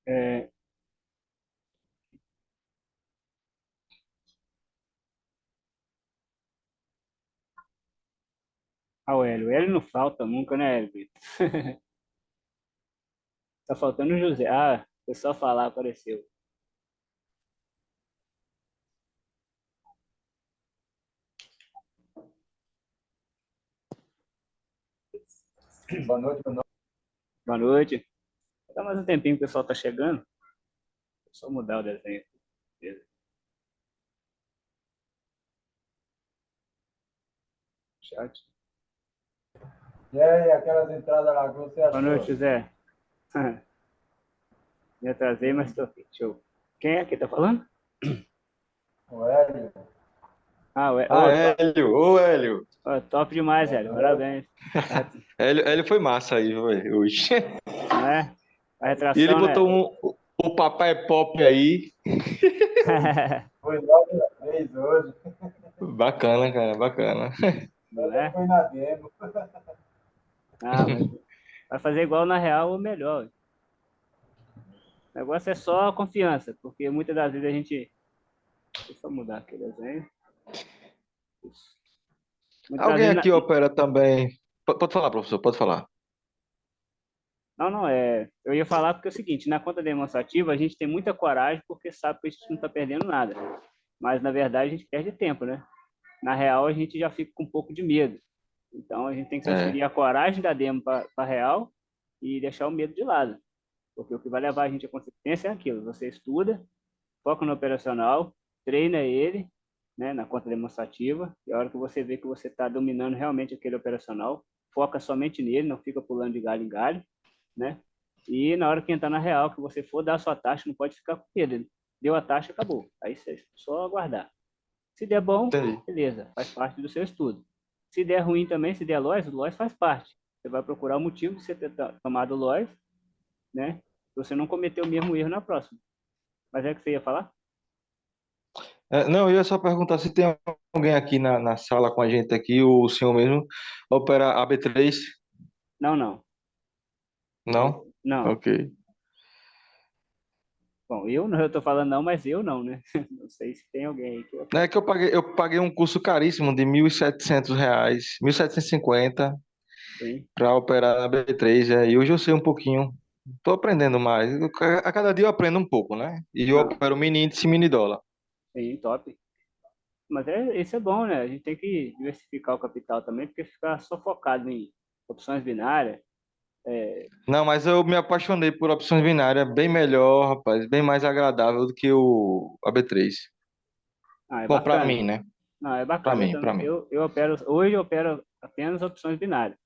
É, o Hélio. O Hélio não falta nunca, né, Hélio Brito? Tá faltando o José. Ah, foi só falar, apareceu. Boa noite, boa noite. Boa noite. Tá mais um tempinho que o pessoal tá chegando. É só mudar o desenho. Beleza. Chat. E aí, aquelas entradas lá, o que você Boa noite, achou? José. Me atrasei, mas tô aqui. Show. Quem é que tá falando? O Hélio? Ah, o Ah, top, Hélio, ô Hélio. top demais, Boa Hélio. noite. Parabéns. Tá- Hélio foi massa aí, velho, hoje. Não é? A E ele retração, né? botou o Papai Pop aí. Foi logo na vez hoje. Bacana, cara, bacana. Não Ele é? foi na demo. Ah, mas vai fazer igual na real ou melhor. O negócio é só a confiança, porque muitas das vezes a gente. Deixa eu mudar aqui o desenho. Isso. Muitas das Alguém vezes. aqui opera também. Pode falar, professor, pode falar. Não, não, é. Eu ia falar porque é o seguinte: na conta demonstrativa a gente tem muita coragem porque sabe que a gente não está perdendo nada. Mas na verdade a gente perde tempo, né? Na real a gente já fica com um pouco de medo. Então a gente tem que É, transferir a coragem da demo para a real e deixar o medo de lado. Porque o que vai levar a gente à consistência é aquilo: você estuda, foca no operacional, treina ele, né, na conta demonstrativa, e a hora que você vê que você está dominando realmente aquele operacional, foca somente nele, não fica pulando de galho em galho, né? E na hora que entrar na real, que você for dar a sua taxa, não pode ficar com medo. Deu a taxa, acabou. Aí você só aguardar. Se der bom, entendi. beleza, faz parte do seu estudo. Se der ruim também, se der loss, o loss faz parte. Você vai procurar o motivo de você ter tomado loss, né? Pra você não cometer o mesmo erro na próxima. Mas é o que você ia falar? Não, eu ia só perguntar se tem alguém aqui na sala com a gente aqui, o senhor mesmo, opera AB3? Não, não. Não? Não. Ok. Bom, eu não, eu tô falando não, mas eu não, né? Não sei se tem alguém aí que Não opera. é que eu paguei um curso caríssimo de R$ 1.700, 1.750 Sim, para operar na B3, e hoje eu sei um pouquinho. Estou aprendendo mais. A cada dia eu aprendo um pouco, né? E eu não, opero mini índice e mini dólar. sim, top. Mas isso é bom, né? A gente tem que diversificar o capital também, porque ficar só focado em opções binárias, é, Não, mas eu me apaixonei por opções binárias, bem melhor, rapaz, bem mais agradável do que a B3. é Bom, para bacana. mim, né? Não, é Para bacana. mim, para mim. Eu opero, hoje eu opero apenas opções binárias,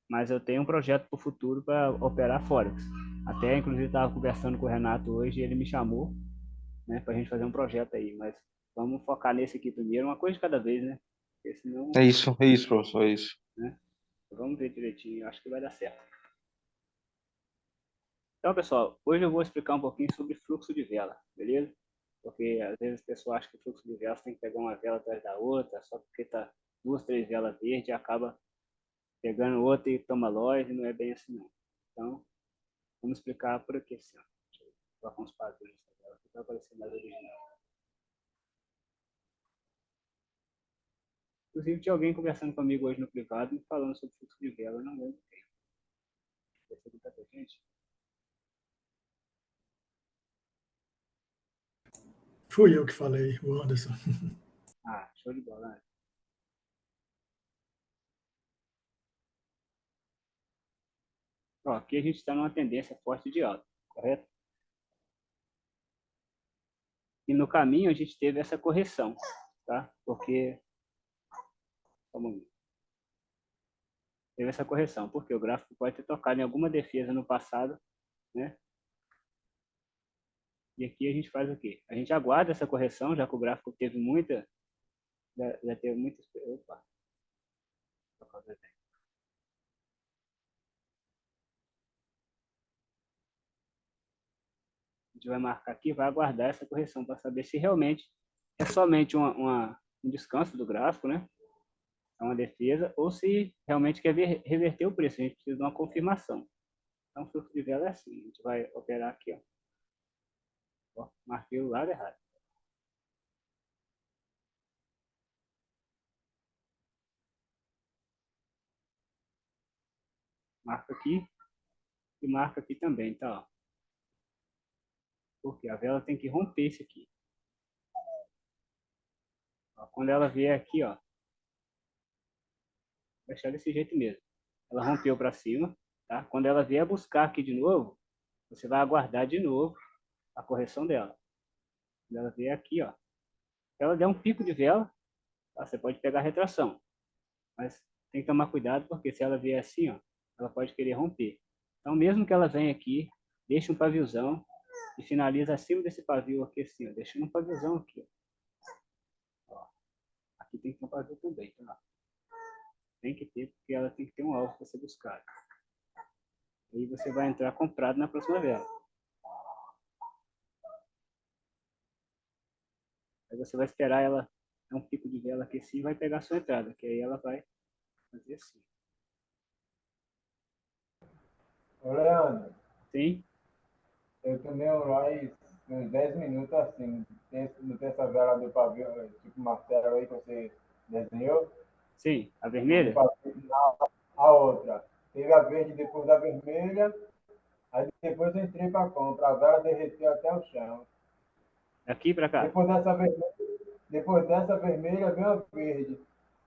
mas eu tenho um projeto para o futuro para operar Forex. Até, inclusive, estava conversando com o Renato hoje e ele me chamou, né, para a gente fazer um projeto aí, mas vamos focar nesse aqui primeiro, uma coisa de cada vez, né? Porque senão, É isso, professor, é isso. né? Vamos ver direitinho, acho que vai dar certo. Então, pessoal, hoje eu vou explicar um pouquinho sobre fluxo de vela, beleza? Porque às vezes as pessoas acham que o fluxo de velas tem que pegar uma vela atrás da outra, só porque tá duas, três velas verdes e acaba pegando outra e toma loja, e não é bem assim não. Então, vamos explicar por aqui assim, ó. Deixa eu colocar uns padrões nessa vela aqui para parecer mais original. Inclusive, tinha alguém conversando comigo hoje no privado e falando sobre fluxo de vela, eu não lembro quem. Vai ser muita gente. Fui eu que falei, o Anderson. Ah, show de bola, né? Ó, aqui a gente está numa tendência forte de alta, correto? E no caminho a gente teve essa correção, tá? Porque, vamos ver, teve essa correção, porque o gráfico pode ter tocado em alguma defesa no passado, né? E aqui a gente faz o quê? A gente aguarda essa correção, já que o gráfico teve muita, já teve muitas, opa, a gente vai marcar aqui, vai aguardar essa correção para saber se realmente é somente um descanso do gráfico, né? É uma defesa, ou se realmente quer reverter o preço. A gente precisa de uma confirmação. Então, o fluxo de vela é assim, a gente vai operar aqui, ó. Ó, marquei o lado errado. Marca aqui e marca aqui também, tá? Ó. Porque a vela tem que romper isso aqui. Ó, quando ela vier aqui, ó, vai deixar desse jeito mesmo. Ela rompeu para cima, tá? Quando ela vier buscar aqui de novo, você vai aguardar de novo a correção dela. Quando ela vier aqui, ó, se ela der um pico de vela, tá? Você pode pegar a retração. Mas tem que tomar cuidado, porque se ela vier assim, ó, ela pode querer romper. Então, mesmo que ela venha aqui, deixa um paviozão e finaliza acima desse pavio aqui assim, ó, deixando um paviozão aqui, ó. Aqui tem que ter um pavio também, tá? Tem que ter, porque ela tem que ter um alvo para ser buscado. Aí você vai entrar comprado na próxima vela. Aí você vai esperar ela dar um pico de vela aqui assim e vai pegar a sua entrada, que aí ela vai fazer assim. Ô, Leandro, Sim? eu tomei um raio uns 10 minutos assim. Não tem essa vela do pavio, tipo martelo aí que você desenhou? Sim. A Do vermelha? pavio, a outra. Teve a verde depois da vermelha, aí depois eu entrei para compra. A vela derreteu até o chão. Daqui para cá? Depois dessa vermelha veio a verde.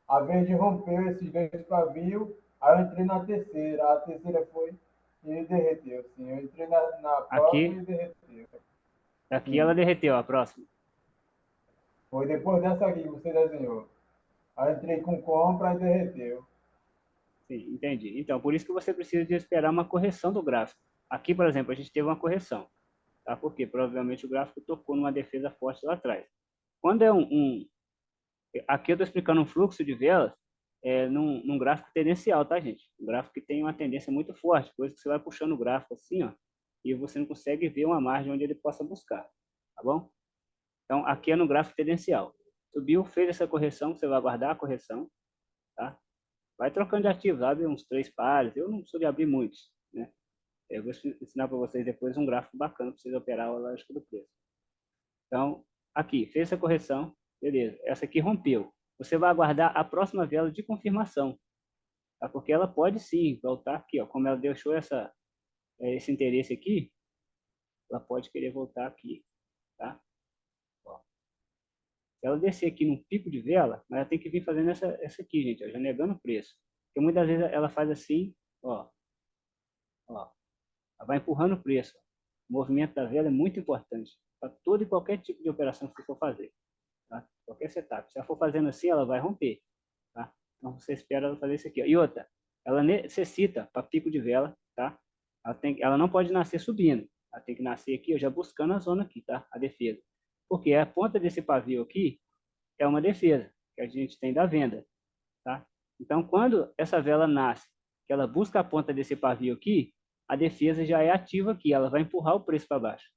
A verde rompeu esses dois pavios, aí eu entrei na terceira. A terceira foi e derreteu, sim. Eu entrei na próxima Aqui, e derreteu. daqui ela Sim. derreteu, a próxima. Foi depois dessa aqui que você desenhou. Aí eu entrei com compra e derreteu. Sim, entendi. Então, por isso que você precisa de esperar uma correção do gráfico. Aqui, por exemplo, a gente teve uma correção. Tá? Porque provavelmente o gráfico tocou numa defesa forte lá atrás. Quando é aqui eu estou explicando um fluxo de velas num gráfico tendencial, tá, gente? Um gráfico que tem uma tendência muito forte, coisa que você vai puxando o gráfico assim, ó, e você não consegue ver uma margem onde ele possa buscar, tá bom? Então, aqui é no gráfico tendencial. Subiu, fez essa correção, você vai aguardar a correção, tá? Vai trocando de ativos, abre uns 3 pares, eu não sou de abrir muitos, né? Eu vou ensinar para vocês depois um gráfico bacana para vocês operar a lógica do preço. Então, aqui, fez essa correção, beleza. Essa aqui rompeu. Você vai aguardar a próxima vela de confirmação, tá? Porque ela pode sim voltar aqui, ó. Como ela deixou esse interesse aqui, ela pode querer voltar aqui, tá? Ó. Se ela descer aqui num pico de vela, mas ela tem que vir fazendo essa aqui, gente, ó, já negando o preço. Porque muitas vezes ela faz assim, ó. Ela vai empurrando o preço. O movimento da vela é muito importante para todo e qualquer tipo de operação que você for fazer. Tá? Qualquer setup. Se ela for fazendo assim, ela vai romper. Tá? Então você espera ela fazer isso aqui. Ó. E outra, ela necessita para pico de vela, tá? Ela não pode nascer subindo. Ela tem que nascer aqui, ó, já buscando a zona aqui, tá? A defesa. Porque a ponta desse pavio aqui é uma defesa que a gente tem da venda, tá? Então, quando essa vela nasce, que ela busca a ponta desse pavio aqui, a defesa já é ativa aqui, ela vai empurrar o preço para baixo.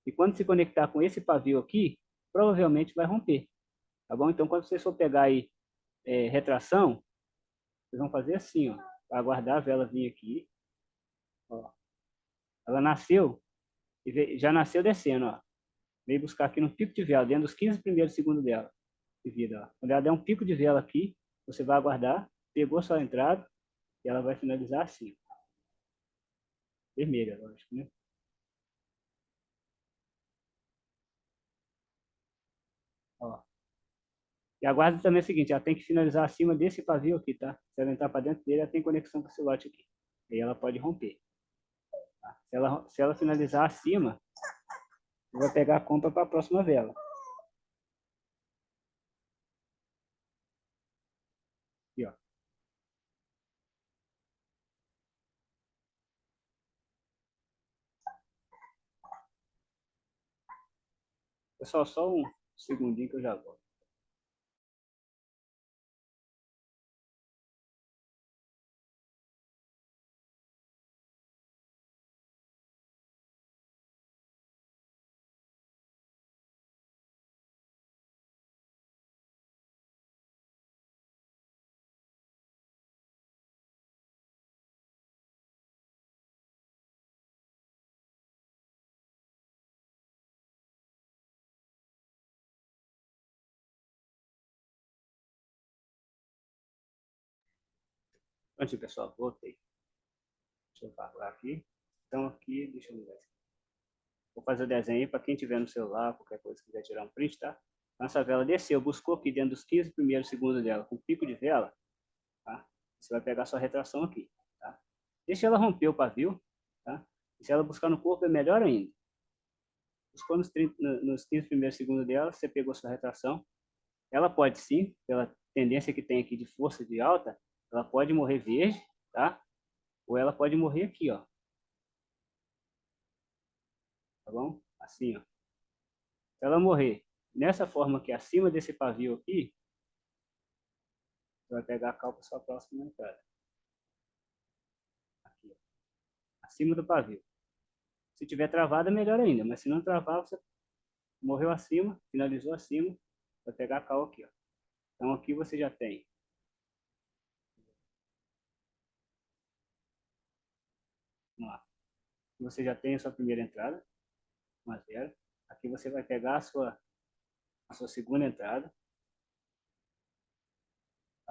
E quando se conectar com esse pavio aqui, provavelmente vai romper. Tá bom? Então, quando vocês for pegar aí retração, vocês vão fazer assim, ó, para aguardar a vela vir aqui. Ó. Ela nasceu, já nasceu descendo, ó. Veio buscar aqui no pico de vela, dentro dos 15 primeiros segundos dela, de vida. Ó. Quando ela der um pico de vela aqui, você vai aguardar, pegou sua entrada, e ela vai finalizar assim. Vermelha, lógico, né? Ó. E aguarda também o seguinte, ela tem que finalizar acima desse pavio aqui, tá? Se ela entrar para dentro dele, ela tem conexão com esse lote aqui. Aí ela pode romper. Tá? Se ela finalizar acima, você vai pegar a compra para a próxima vela. Aqui, ó. Pessoal, só um segundinho que eu já volto. Pronto, pessoal, voltei. Deixa eu falar aqui. Então, aqui, deixa eu ver. Vou fazer o desenho aí para quem tiver no celular, qualquer coisa, quiser tirar um print, tá? Nossa vela desceu, buscou aqui dentro dos 15 primeiros segundos dela, com pico de vela, tá? Você vai pegar sua retração aqui, tá? Deixa ela romper o pavio, tá? E se ela buscar no corpo, é melhor ainda. Buscou nos 15 primeiros segundos dela, você pegou sua retração. Ela pode sim, pela tendência que tem aqui de força de alta, ela pode morrer verde, tá? Ou ela pode morrer aqui, ó. Tá bom? Assim, ó. Se ela morrer nessa forma aqui, acima desse pavio aqui, você vai pegar a cal para sua próxima entrada. Aqui, ó. Acima do pavio. Se tiver travada, melhor ainda. Mas se não travar, você morreu acima, finalizou acima, vai pegar a cal aqui, ó. Então aqui você já tem. Vamos lá. Você já tem a sua primeira entrada, 1 a 0. Aqui você vai pegar a sua segunda entrada.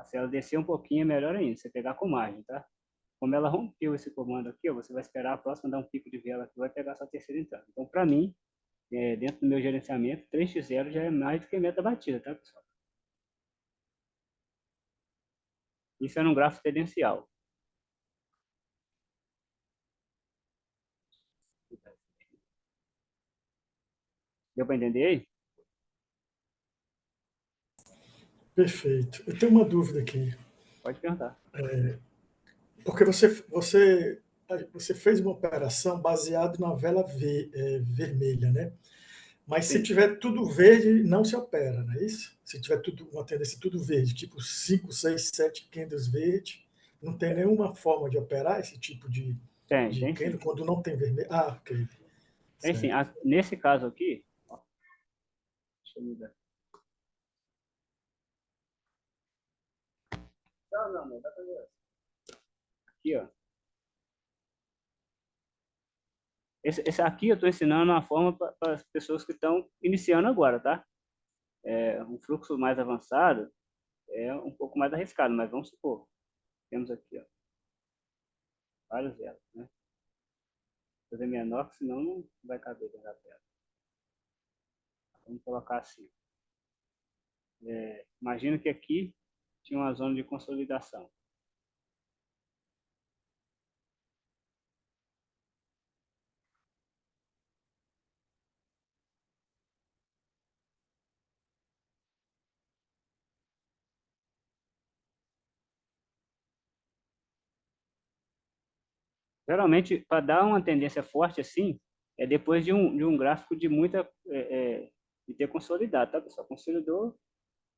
Se ela descer um pouquinho, é melhor ainda. Você pegar com margem, tá? Como ela rompeu esse comando aqui, ó, você vai esperar a próxima dar um pico de vela que vai pegar a sua terceira entrada. Então, para mim, dentro do meu gerenciamento, 3x0 já é mais do que meta batida, tá, pessoal? Isso é num gráfico tendencial. Deu para entender aí? Perfeito. Eu tenho uma dúvida aqui. Pode perguntar. Porque você fez uma operação baseada na vela vermelha, né? Mas se Sim. tiver tudo verde, não se opera, não é isso? Se tiver tudo, uma tendência tudo verde, tipo 5, 6, 7 candles verde, não tem nenhuma forma de operar esse tipo de Tem sim. candle quando não tem vermelho? Ah, ok. Tem sim. Certo. Nesse caso aqui, ó, deixa eu mudar. Não, dá pra ver. Aqui, ó. Esse aqui eu estou ensinando uma forma para as pessoas que estão iniciando agora, tá? Um fluxo mais avançado é um pouco mais arriscado, mas vamos supor, temos aqui, ó, vários zeros, né? Vou fazer menor, senão não vai caber dentro da tela. Vamos colocar assim. Imagina que aqui tinha uma zona de consolidação. Geralmente, para dar uma tendência forte assim, é depois de um gráfico de muita de ter consolidado, tá, pessoal? Consolidou,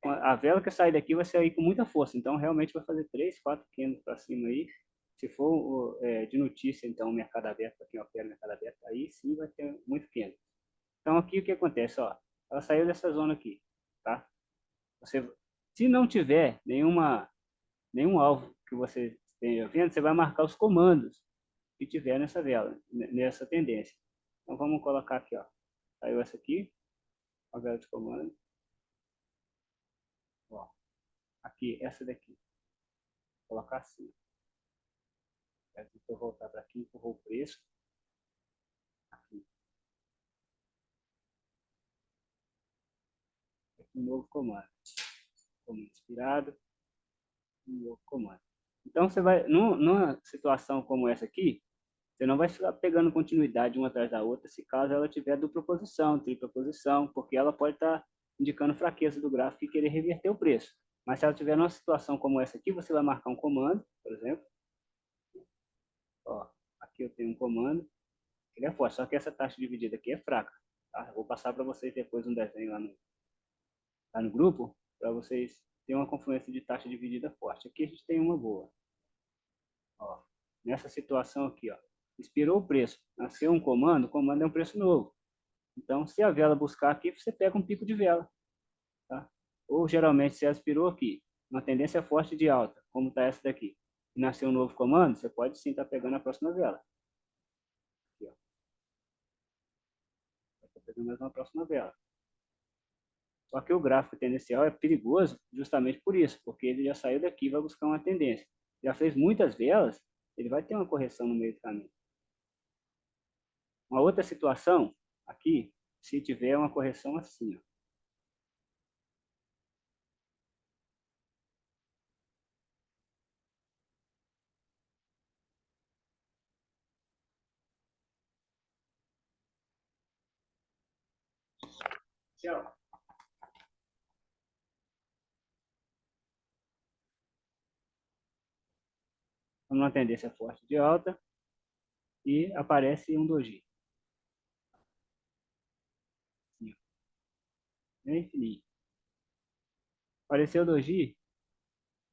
a vela que sair daqui vai sair com muita força, então realmente vai fazer 3, 4 candles para cima aí. Se for de notícia, então, mercado aberto, para quem opera mercado aberto, aí sim vai ter muito candle. Então aqui o que acontece, ó, ela saiu dessa zona aqui, tá? Você, se não tiver nenhum alvo que você esteja vendo, você vai marcar os comandos que tiver nessa vela, nessa tendência. Então vamos colocar aqui, ó. Saiu essa aqui, a vela de comando. Ó, aqui, essa daqui. Vou colocar assim. Aqui, eu voltar para aqui, empurrou o preço. Aqui. Aqui um novo comando. Comando inspirado. Um novo comando. Então você vai, numa situação como essa aqui, você não vai ficar pegando continuidade uma atrás da outra, se caso ela tiver dupla posição, tripla posição, porque ela pode estar indicando fraqueza do gráfico e querer reverter o preço. Mas se ela tiver numa situação como essa aqui, você vai marcar um comando, por exemplo. Ó, aqui eu tenho um comando, ele é forte, só que essa taxa dividida aqui é fraca. Tá? Eu vou passar para vocês depois um desenho lá no grupo, para vocês terem uma confluência de taxa dividida forte. Aqui a gente tem uma boa. Ó, nessa situação aqui, ó, expirou o preço, nasceu um comando, o comando é um preço novo. Então, se a vela buscar aqui, você pega um pico de vela. Tá? Ou, geralmente, se ela expirou aqui, uma tendência forte de alta, como está essa daqui, e nasceu um novo comando, você pode sim estar pegando a próxima vela. Aqui, ó. Está pegando mais uma próxima vela. Só que o gráfico tendencial é perigoso justamente por isso, porque ele já saiu daqui e vai buscar uma tendência. já fez muitas velas, ele vai ter uma correção no meio do caminho. Uma outra situação, aqui, se tiver uma correção assim, ó. Tchau. Uma tendência forte de alta e aparece um doji. Assim, bem fininho. Apareceu o doji,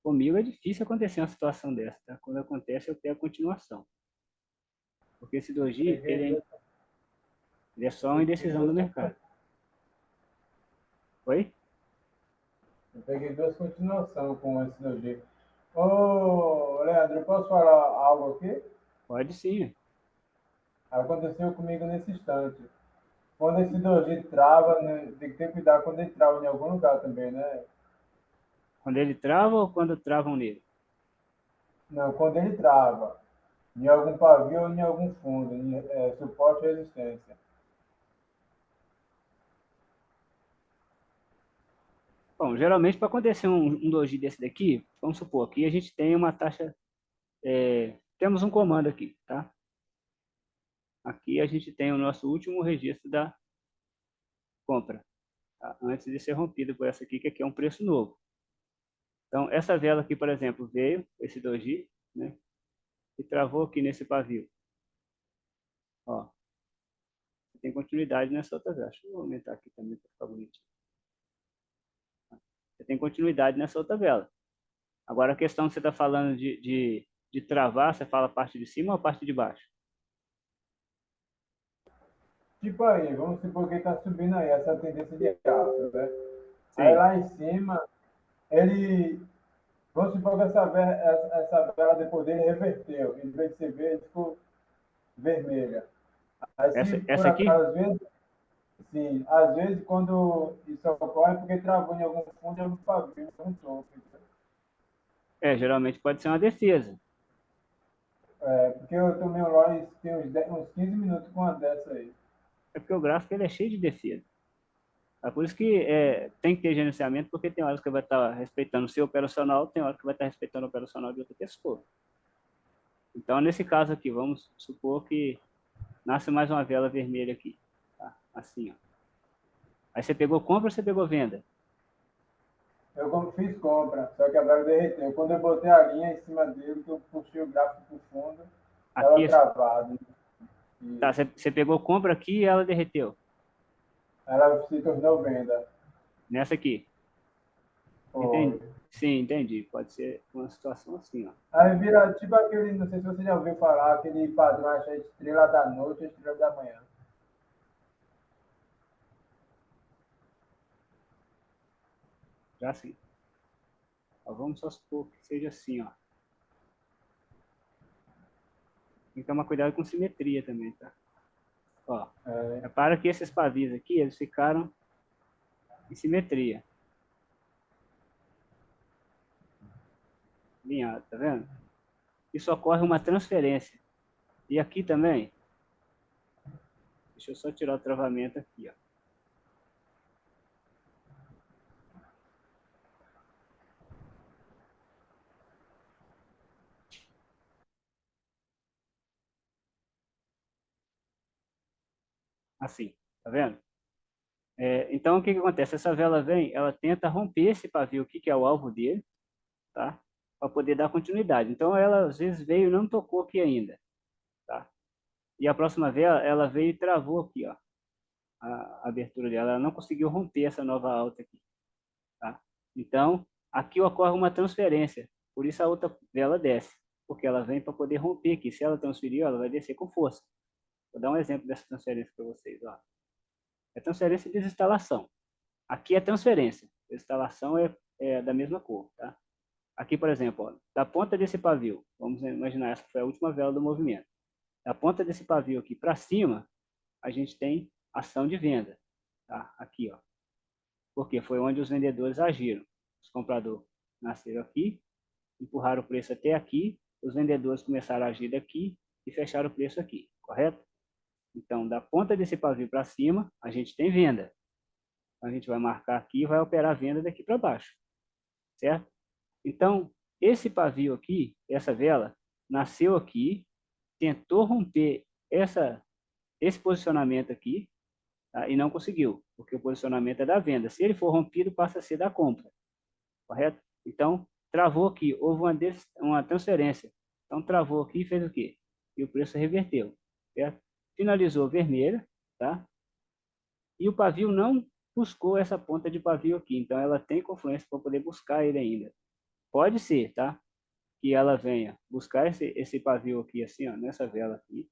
comigo é difícil acontecer uma situação dessa, tá? Quando acontece, eu pego a continuação. Porque esse doji, ele é só uma indecisão do mercado. Oi? Eu peguei duas continuações com esse doji. Ô, Leandro, eu posso falar algo aqui? Pode sim. Aconteceu comigo nesse instante. Quando esse doji trava, né, tem que ter cuidado quando ele trava em algum lugar também, né? Quando ele trava ou quando travam nele? Não, quando ele trava, em algum pavio ou em algum fundo, suporte e resistência. Bom, geralmente para acontecer um doji desse daqui, vamos supor, aqui a gente tem uma taxa, temos um comando aqui, tá? Aqui a gente tem o nosso último registro da compra, tá? Antes de ser rompido por essa aqui, que aqui é um preço novo. Então, essa vela aqui, por exemplo, veio, esse doji, né? E travou aqui nesse pavio. Ó, tem continuidade nessa outra vela. Deixa eu aumentar aqui também para ficar bonitinho. Você tem continuidade nessa outra vela. Agora, a questão que você está falando de travar, você fala a parte de cima ou a parte de baixo? Tipo aí, vamos supor que está subindo aí essa tendência de alta, né? Aí Sim. lá em cima, ele. Vamos supor que essa vela depois dele reverteu. Em vez de ser verde, ficou vermelha. Aí se por Essa aqui? acaso, às vezes, sim, às vezes quando isso ocorre é porque travou em algum fundo, em algum pavio, em algum topo. Geralmente pode ser uma defesa. Porque eu tomei um ROI tem uns 15 minutos com uma dessa aí. É porque o gráfico ele é cheio de defesa. É por isso que tem que ter gerenciamento, porque tem horas que vai estar respeitando o seu operacional, tem horas que vai estar respeitando o operacional de outra pessoa. Então, nesse caso aqui, vamos supor que nasce mais uma vela vermelha aqui. Tá? Assim, ó. Aí você pegou compra ou você pegou venda? Eu fiz compra, só que a vela derreteu. Quando eu botei a linha em cima dele, que eu puxei o gráfico para o fundo, Aqui, estava travado. tá, E você pegou compra aqui e ela derreteu. ela se tornou venda. Nessa aqui. Foi. Entendi. Sim, entendi. Pode ser uma situação assim, ó. Aí vira tipo aquele, não sei se você já ouviu falar, aquele padrão, acha a estrela da noite e a estrela da manhã. Já assim. Ó, vamos só supor que seja assim, ó. Tem que tomar cuidado com simetria também, tá? Ó, repara que esses pavis aqui, eles ficaram em simetria. Alinhado, tá vendo? Isso ocorre uma transferência. E aqui também, deixa eu só tirar o travamento aqui, ó. Assim, tá vendo? Então, o que que acontece? Essa vela vem, ela tenta romper esse pavio aqui, que é o alvo dele, tá? Para poder dar continuidade. Então, ela às vezes veio e não tocou aqui ainda, tá? E a próxima vela, ela veio e travou aqui, ó, a abertura dela. Ela não conseguiu romper essa nova alta aqui, tá? Então, aqui ocorre uma transferência. Por isso a outra vela desce, porque ela vem para poder romper aqui. Se ela transferir, ela vai descer com força. Vou dar um exemplo dessa transferência para vocês, ó. É transferência de desinstalação. Aqui é transferência. Desinstalação é da mesma cor, tá? Aqui, por exemplo, ó, da ponta desse pavio, vamos imaginar, essa foi a última vela do movimento. Da ponta desse pavio aqui para cima, a gente tem ação de venda, tá? Aqui, ó. Porque foi onde os vendedores agiram. Os compradores nasceram aqui empurraram o preço até aqui, os vendedores começaram a agir daqui e fecharam o preço aqui, correto? Então, da ponta desse pavio para cima, a gente tem venda. Então, a gente vai marcar aqui e vai operar a venda daqui para baixo, certo? Então, esse pavio aqui, essa vela, nasceu aqui, tentou romper esse posicionamento aqui, tá? E não conseguiu, porque o posicionamento é da venda. Se ele for rompido, passa a ser da compra, correto? Então, travou aqui, houve uma transferência. Então, travou aqui e fez o quê? E o preço reverteu, certo? Finalizou vermelha, tá? E o pavio não buscou essa ponta de pavio aqui, então ela tem confluência para poder buscar ele ainda. Pode ser, tá? Que ela venha buscar esse pavio aqui, assim, ó, nessa vela aqui.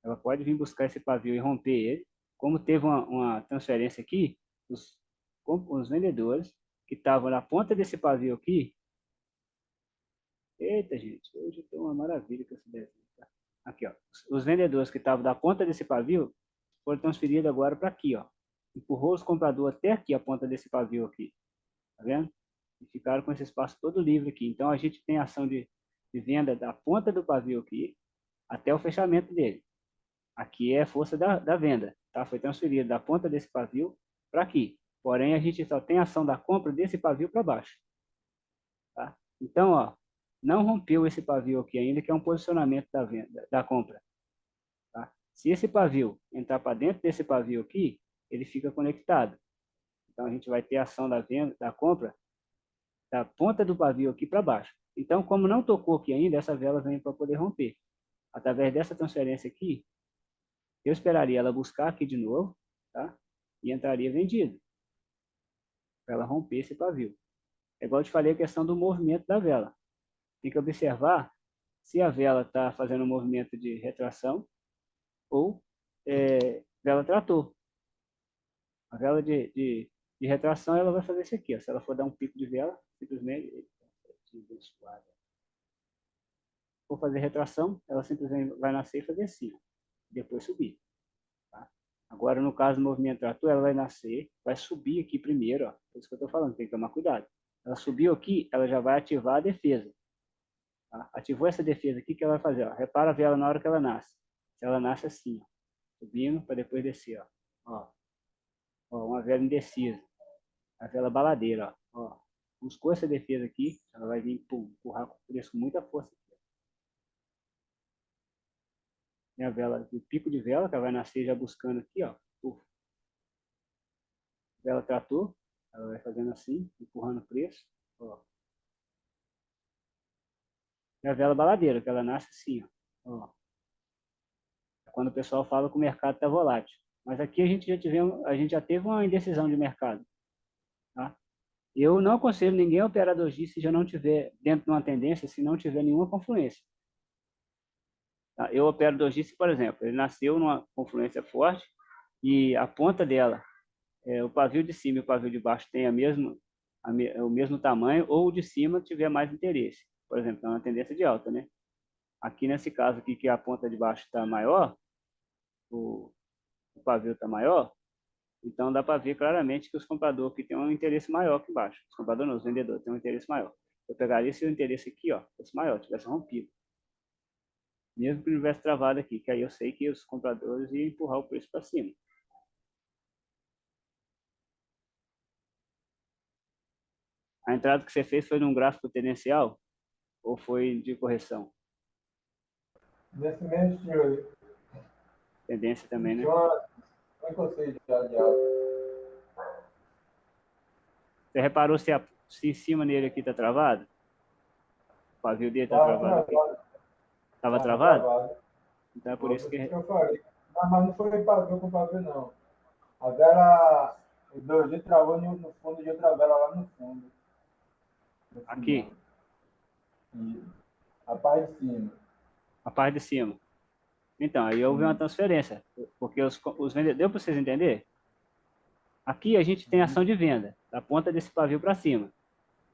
Ela pode vir buscar esse pavio e romper ele. Como teve uma transferência aqui, os vendedores que estavam na ponta desse pavio aqui. Eita, gente, hoje tem uma maravilha com esse desenho. Tá? Aqui, ó. Os vendedores que estavam da ponta desse pavio foram transferidos agora para aqui, ó. Empurrou os compradores até aqui, a ponta desse pavio aqui. Tá vendo? E ficaram com esse espaço todo livre aqui. Então, a gente tem ação de venda da ponta do pavio aqui até o fechamento dele. Aqui é a força da venda, tá? Foi transferido da ponta desse pavio para aqui. Porém, a gente só tem ação da compra desse pavio para baixo. Tá? Então, ó, não rompeu esse pavio aqui ainda, que é um posicionamento da venda, da compra. Tá? Se esse pavio entrar para dentro desse pavio aqui, ele fica conectado. Então, a gente vai ter ação da venda, da compra, da ponta do pavio aqui para baixo. Então, como não tocou aqui ainda, essa vela vem para poder romper. Através dessa transferência aqui, eu esperaria ela buscar aqui de novo, tá? E entraria vendido, para ela romper esse pavio. É igual eu te falei a questão do movimento da vela. Tem que observar se a vela está fazendo um movimento de retração ou vela trator. A vela de retração, ela vai fazer isso aqui, ó. Se ela for dar um pico de vela, simplesmente... For fazer retração, ela simplesmente vai nascer e fazer assim, ó, depois subir. Tá? Agora, no caso do movimento trator, ela vai nascer, vai subir aqui primeiro, ó, por isso que eu estou falando, tem que tomar cuidado. Ela subiu aqui, ela já vai ativar a defesa. Tá? Ativou essa defesa aqui, que ela vai fazer? Ó, repara a vela na hora que ela nasce. Se ela nasce assim, ó, subindo para depois descer. Ó, uma vela indecisa. A vela baladeira. Ó. Buscou essa defesa aqui, ela vai vir empurrar com o preço com muita força. Tem a vela, o pico de vela, que ela vai nascer já buscando aqui, ó. Vela trator, ela vai fazendo assim, empurrando o preço. Ó. E a vela baladeira, que ela nasce assim, ó. Quando o pessoal fala que o mercado está volátil. Mas aqui a gente já teve uma indecisão de mercado. Tá? Eu não aconselho ninguém a operar doji se já não tiver dentro de uma tendência, se não tiver nenhuma confluência. Tá? Eu opero doji se, por exemplo, ele nasceu numa confluência forte e a ponta dela, o pavio de cima e o pavio de baixo tem o mesmo tamanho, ou o de cima tiver mais interesse. Por exemplo, é uma tendência de alta, né? Aqui nesse caso aqui, que a ponta de baixo está maior, o pavio está maior, então dá para ver claramente que os compradores aqui têm um interesse maior que embaixo. Os compradores não, os vendedores têm um interesse maior. Eu pegaria esse interesse aqui, ó, fosse maior, tivesse rompido. Mesmo que não tivesse travado aqui, que aí eu sei que os compradores iam empurrar o preço para cima. A entrada que você fez foi num gráfico tendencial ou foi de correção? Nesse mesmo estilo aí. Tendência também, né? Não gostei de alta. Você reparou se em cima nele aqui está travado? O pavio dele está travado aqui? Estava travado? Então é por isso que... eu falei. Mas não foi pavio com pavio, não. A vela, o doji travou no fundo de outra vela lá no fundo. Aqui? A parte de cima. A parte de cima. Então, aí houve uma transferência, porque os vendedores... Deu para vocês entenderem? Aqui a gente tem ação de venda, da ponta desse pavio para cima.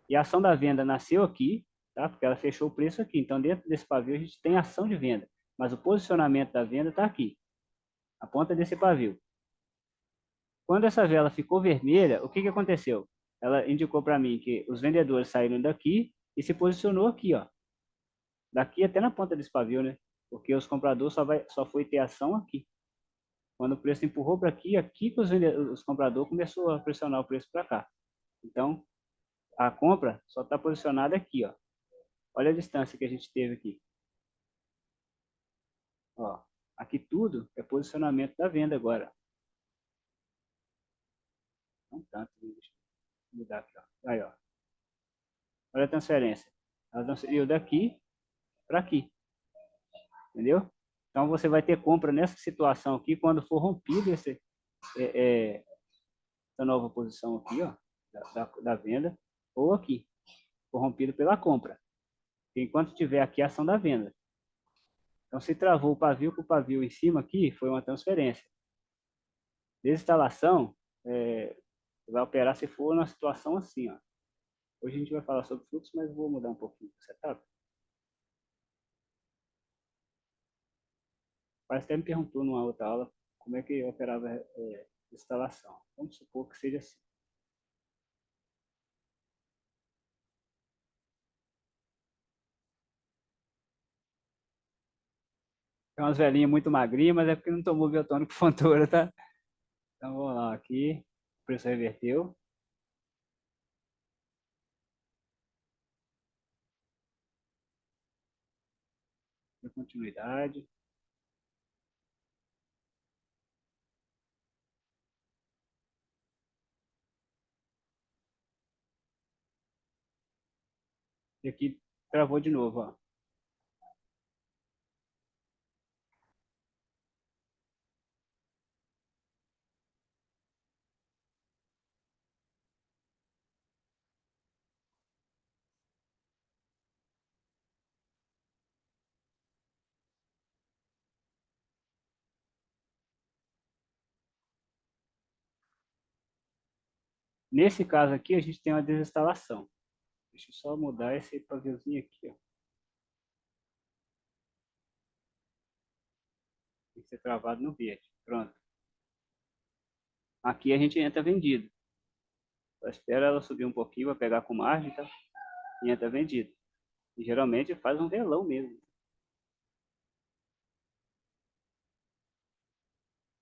E a ação da venda nasceu aqui, tá? Porque ela fechou o preço aqui. Então, dentro desse pavio, a gente tem ação de venda. Mas o posicionamento da venda está aqui, a ponta desse pavio. Quando essa vela ficou vermelha, o que aconteceu? Ela indicou para mim que os vendedores saíram daqui e se posicionou aqui, ó. Daqui até na ponta desse pavio, né? Porque os compradores só foi ter ação aqui. Quando o preço empurrou para aqui, aqui que os compradores começou a pressionar o preço para cá. Então, a compra só está posicionada aqui, ó. Olha a distância que a gente teve aqui. Ó, aqui tudo é posicionamento da venda agora. Não tanto, deixa eu mudar aqui, ó. Aí, ó. Olha a transferência. Ela transferiu daqui para aqui. Entendeu? Então, você vai ter compra nessa situação aqui quando for rompido essa nova posição aqui, ó, da venda, ou aqui, for rompido pela compra. Enquanto tiver aqui a ação da venda. Então, se travou o pavio com o pavio em cima aqui, foi uma transferência. Desinstalação, vai operar se for numa situação assim, ó. Hoje a gente vai falar sobre fluxo, mas vou mudar um pouquinho o setup. Parece que até me perguntou numa outra aula como é que eu operava instalação. Vamos supor que seja assim. Tem umas velhinhas muito magrinhas, mas é porque não tomou biotônico fontura, tá? Então vamos lá, aqui. O preço reverteu. Deu continuidade. E aqui travou de novo, ó. Nesse caso aqui, a gente tem uma desinstalação. Deixa eu só mudar esse paviozinho aqui, ó. Tem que ser travado no verde. Pronto. Aqui a gente entra vendido. Só espera ela subir um pouquinho, vai pegar com margem, tá? E entra vendido. E geralmente faz um velão mesmo.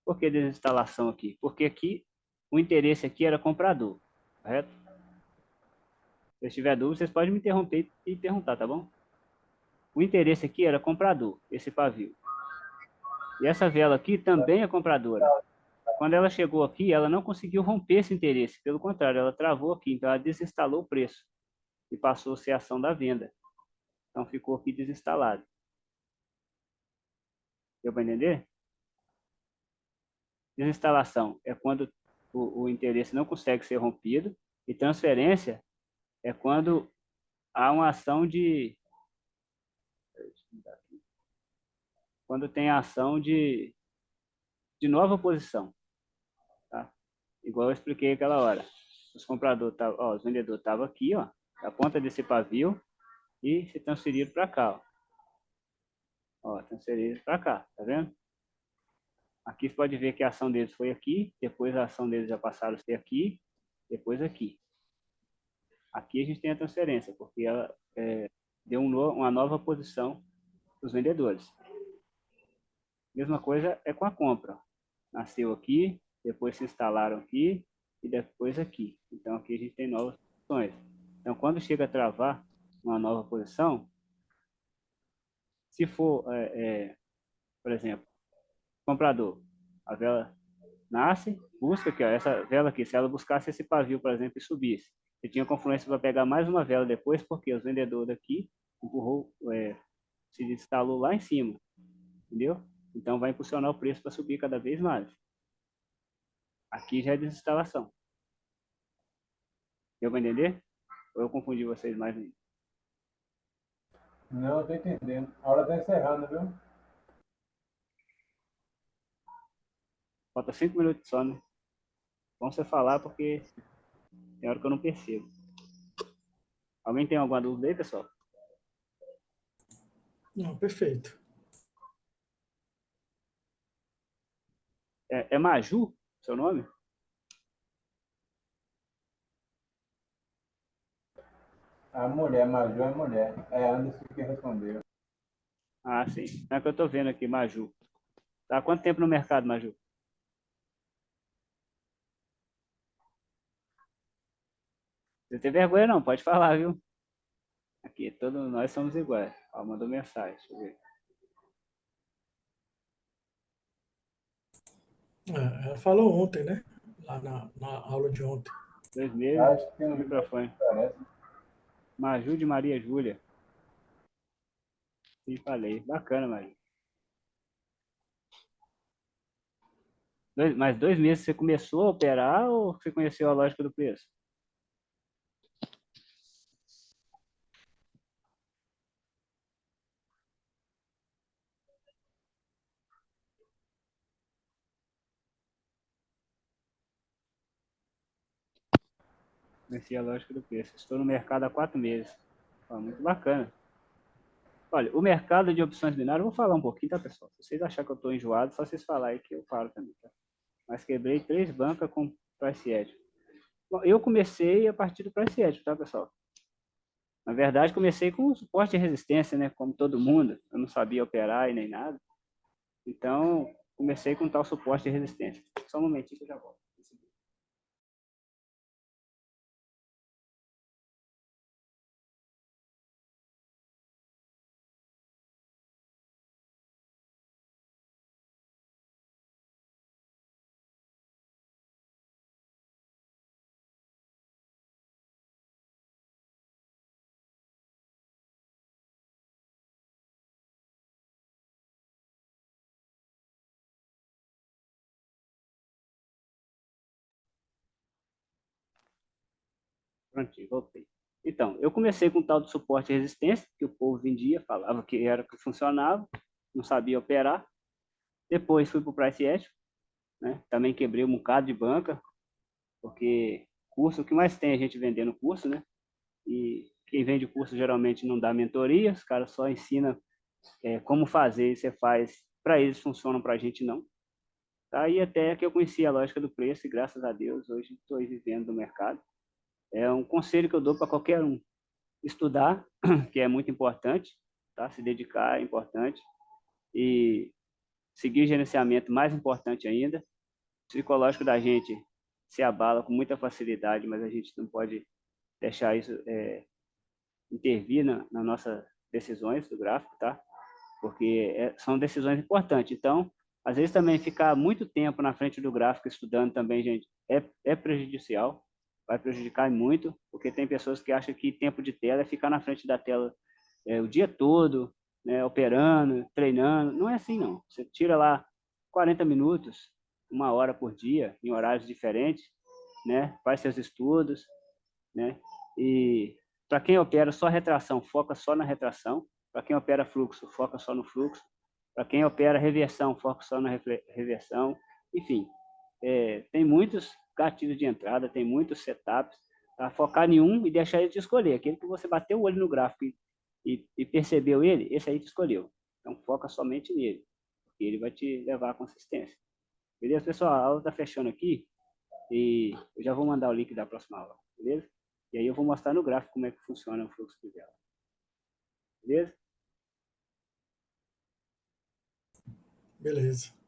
Por que desinstalação aqui? Porque aqui, o interesse aqui era comprador, correto? Se tiver dúvida, vocês podem me interromper e perguntar, tá bom? O interesse aqui era comprador, esse pavio. E essa vela aqui também é compradora. Quando ela chegou aqui, ela não conseguiu romper esse interesse. Pelo contrário, ela travou aqui. Então, ela desinstalou o preço. E passou a ser ação da venda. Então, ficou aqui desinstalado. Deu para entender? Desinstalação é quando o interesse não consegue ser rompido. E transferência é quando há uma ação de... Quando tem a ação de nova posição. Tá? Igual eu expliquei aquela hora. Os compradores, os vendedores estavam aqui, ó, na ponta desse pavio, e se transferiram para cá, ó. Ó, transferiram para cá, tá vendo? Aqui você pode ver que a ação deles foi aqui, depois a ação deles já passaram a ser aqui, depois aqui. Aqui a gente tem a transferência, porque ela deu uma nova posição para os vendedores. Mesma coisa é com a compra. Nasceu aqui, depois se instalaram aqui e depois aqui. Então aqui a gente tem novas posições. Então quando chega a travar uma nova posição, se for, por exemplo, comprador, a vela nasce, busca aqui, ó, essa vela aqui, se ela buscasse esse pavio, por exemplo, e subisse, você tinha confluência para pegar mais uma vela depois, porque os vendedores daqui empurrou, se instalou lá em cima, entendeu? Então vai impulsionar o preço para subir cada vez mais. Aqui já é desinstalação. Deu para entender? Ou eu confundi vocês mais ainda? Não, estou entendendo. A hora está encerrando, viu? Falta 5 minutos só, né? Vamos você falar porque tem hora que eu não percebo. Alguém tem alguma dúvida aí, pessoal? Não, perfeito. É Maju, seu nome? A mulher, Maju é mulher. É Anderson que respondeu. Ah, sim. É que eu estou vendo aqui, Maju. Tá há quanto tempo no mercado, Maju? Você tem vergonha não, pode falar, viu? Aqui, todos nós somos iguais. Ó, mandou mensagem, deixa eu ver. Ela falou ontem, né? Lá na aula de ontem. 2 meses, Acho que tem um microfone. parece. Maju de Maria Júlia. Sim, falei. Bacana, Maju. Mas 2 meses você começou a operar ou você conheceu a lógica do preço? Conheci a lógica do preço. Estou no mercado há 4 meses. Ó, muito bacana. Olha, o mercado de opções binárias, eu vou falar um pouquinho, tá, pessoal? Se vocês acharem que eu estou enjoado, só vocês falarem que eu falo também, tá? Mas quebrei 3 bancas com price action. Bom, eu comecei a partir do price action, tá, pessoal? Na verdade, comecei com suporte de resistência, né? Como todo mundo. Eu não sabia operar e nem nada. Então, comecei com tal suporte de resistência. Só um momentinho que eu já volto. Prontinho, voltei. Então, eu comecei com tal de suporte de resistência, que o povo vendia, falava que era que funcionava, não sabia operar. Depois fui para o price action, né? Também quebrei um bocado de banca, porque curso, o que mais tem a gente vendendo curso, né? E quem vende curso geralmente não dá mentoria, os caras só ensinam como fazer, e você faz, para eles funcionam, para a gente não. Aí até que eu conheci a lógica do preço e graças a Deus hoje estou vivendo no mercado. É um conselho que eu dou para qualquer um. Estudar, que é muito importante, tá? Se dedicar é importante. E seguir gerenciamento, mais importante ainda. O psicológico da gente se abala com muita facilidade, mas a gente não pode deixar isso intervir nas nossas decisões do gráfico, tá? Porque são decisões importantes. Então, às vezes também ficar muito tempo na frente do gráfico estudando também, gente, é prejudicial, vai prejudicar muito, porque tem pessoas que acham que tempo de tela é ficar na frente da tela o dia todo, né, operando, treinando. Não é assim, não. Você tira lá 40 minutos, 1 hora por dia, em horários diferentes, né, faz seus estudos, né, e para quem opera só retração, foca só na retração. Para quem opera fluxo, foca só no fluxo. Para quem opera reversão, foca só na reversão. Enfim, tem muitos gatilhos de entrada, tem muitos setups. Tá? Focar em um e deixar ele te escolher. Aquele que você bateu o olho no gráfico e percebeu ele, esse aí te escolheu. Então, foca somente nele, porque ele vai te levar à consistência. Beleza, pessoal? A aula está fechando aqui e eu já vou mandar o link da próxima aula, beleza? E aí eu vou mostrar no gráfico como é que funciona o fluxo de vela. Beleza? Beleza.